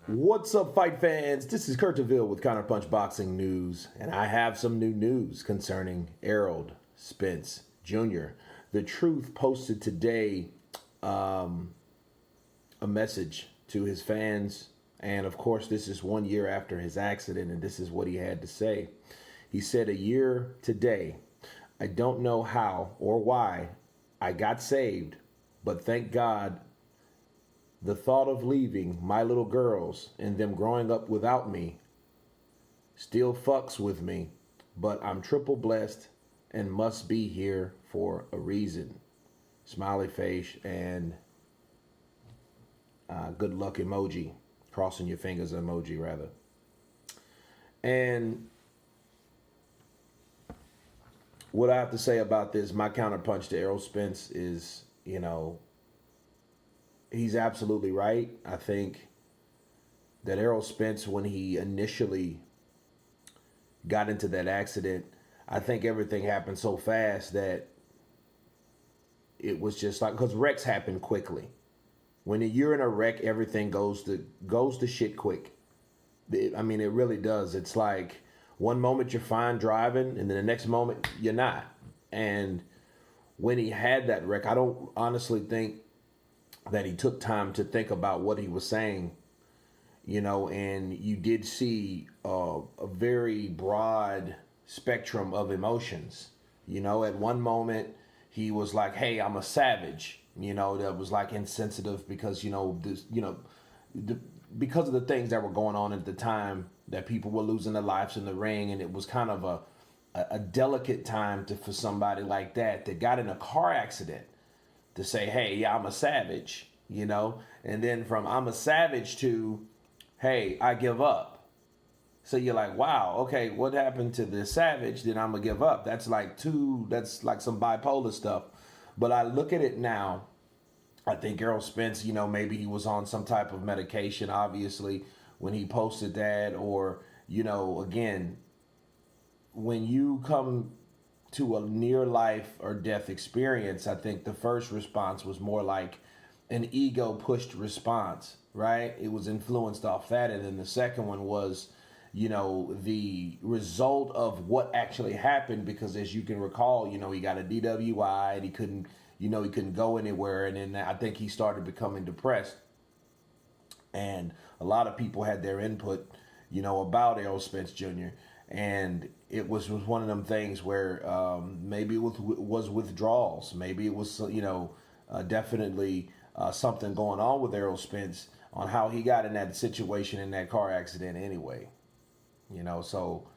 What's up, fight fans? This is Kurt DeVille with Counterpunch Boxing News, and I have some new news concerning Erroll Spence Jr. The Truth posted today a message to his fans, and of course, this is 1 year after his accident, and this is what he had to say. He said, "A year today, I don't know how or why I got saved, but thank God the thought of leaving my little girls and them growing up without me still fucks with me, but I'm triple blessed and must be here for a reason." Smiley face and good luck emoji, crossing your fingers emoji rather. And what I have to say about this, my counterpunch to Errol Spence is, he's absolutely right. I think that Errol Spence, when he initially got into that accident, I think everything happened so fast that it was just like, because wrecks happen quickly. When you're in a wreck, everything goes to shit quick. I mean, it really does. It's like one moment you're fine driving, and then the next moment you're not. And when he had that wreck, I don't honestly think that he took time to think about what he was saying, and you did see a very broad spectrum of emotions. At one moment he was like, "Hey, I'm a savage," that was like insensitive because, because of the things that were going on at the time, that people were losing their lives in the ring, and it was kind of a delicate time for somebody like that got in a car accident to say, "Hey, yeah, I'm a savage," and then from "I'm a savage" to "Hey, I give up." So you're like, wow, okay, what happened to the savage? Then I'm gonna give up. That's like some bipolar stuff. But I look at it now, I think Errol Spence, maybe he was on some type of medication, obviously, when he posted that, or, again, when you come to a near life or death experience, I think the first response was more like an ego pushed response, right? It was influenced off that. And then the second one was, the result of what actually happened, because as you can recall, he got a DWI and he couldn't go anywhere. And then I think he started becoming depressed. And a lot of people had their input, about Errol Spence Jr. And it was one of them things where maybe it was withdrawals. Maybe it was, definitely something going on with Errol Spence on how he got in that situation, in that car accident anyway. So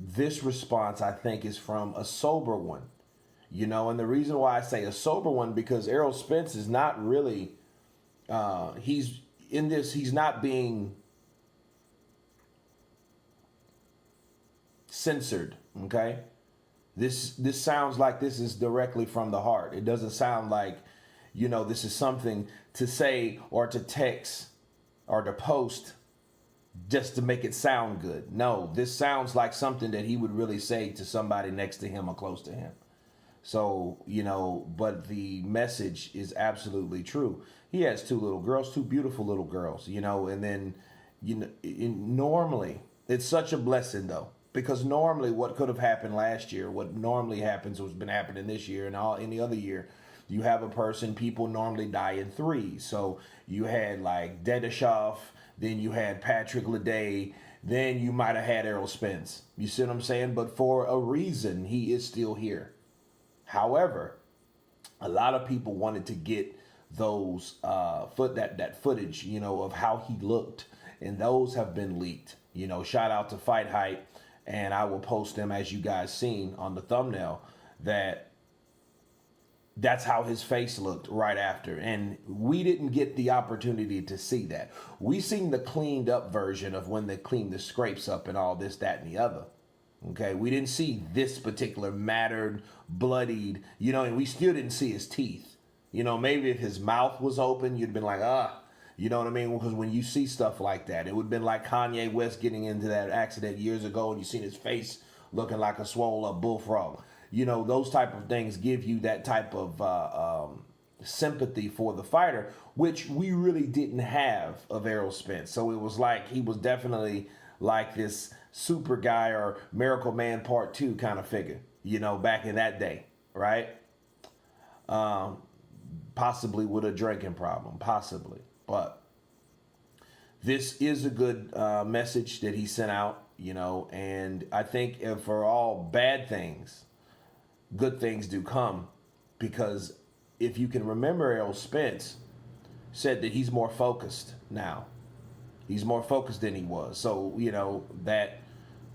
this response, I think, is from a sober one. And the reason why I say a sober one, because Errol Spence is not really, he's not being censored, okay? This sounds like this is directly from the heart. It doesn't sound like, this is something to say or to text or to post just to make it sound good. No, this sounds like something that he would really say to somebody next to him or close to him. So, but the message is absolutely true. He has two little girls, two beautiful little girls, and then, normally, it's such a blessing though, because normally what could have happened last year, what normally happens, what's been happening this year and any other year, you have a person, people normally die in threes. So you had like Dedishoff, then you had Patrick Leday, then you might have had Errol Spence. You see what I'm saying? But for a reason, he is still here. However, a lot of people wanted to get those that footage, of how he looked, and those have been leaked. Shout out to Fight Hype, and I will post them as you guys seen on the thumbnail. That's how his face looked right after. And we didn't get the opportunity to see that. We seen the cleaned up version of when they cleaned the scrapes up and all this, that, and the other. Okay, we didn't see this particular mattered, bloodied, and we still didn't see his teeth. Maybe if his mouth was open, you'd been like, you know what I mean? Because when you see stuff like that, it would have been like Kanye West getting into that accident years ago and you seen his face looking like a swole up bullfrog. Those type of things give you that type of sympathy for the fighter, which we really didn't have of Errol Spence. So it was like he was definitely like this super guy or Miracle Man Part 2 kind of figure, back in that day, right? Possibly with a drinking problem, possibly. But this is a good message that he sent out, and I think if for all bad things, good things do come, because if you can remember, Errol Spence said that he's more focused now. He's more focused than he was. So, that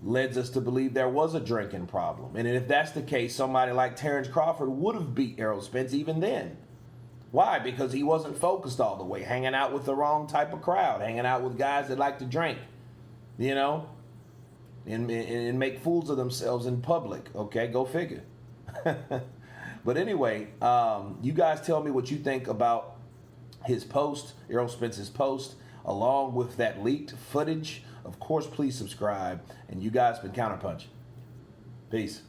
leads us to believe there was a drinking problem. And if that's the case, somebody like Terrence Crawford would have beat Errol Spence even then. Why? Because he wasn't focused all the way, hanging out with the wrong type of crowd, hanging out with guys that like to drink, and make fools of themselves in public. Okay, go figure. But anyway, you guys tell me what you think about his post, Errol Spence's post, along with that leaked footage. Of course, please subscribe. And you guys been Counterpunch. Peace.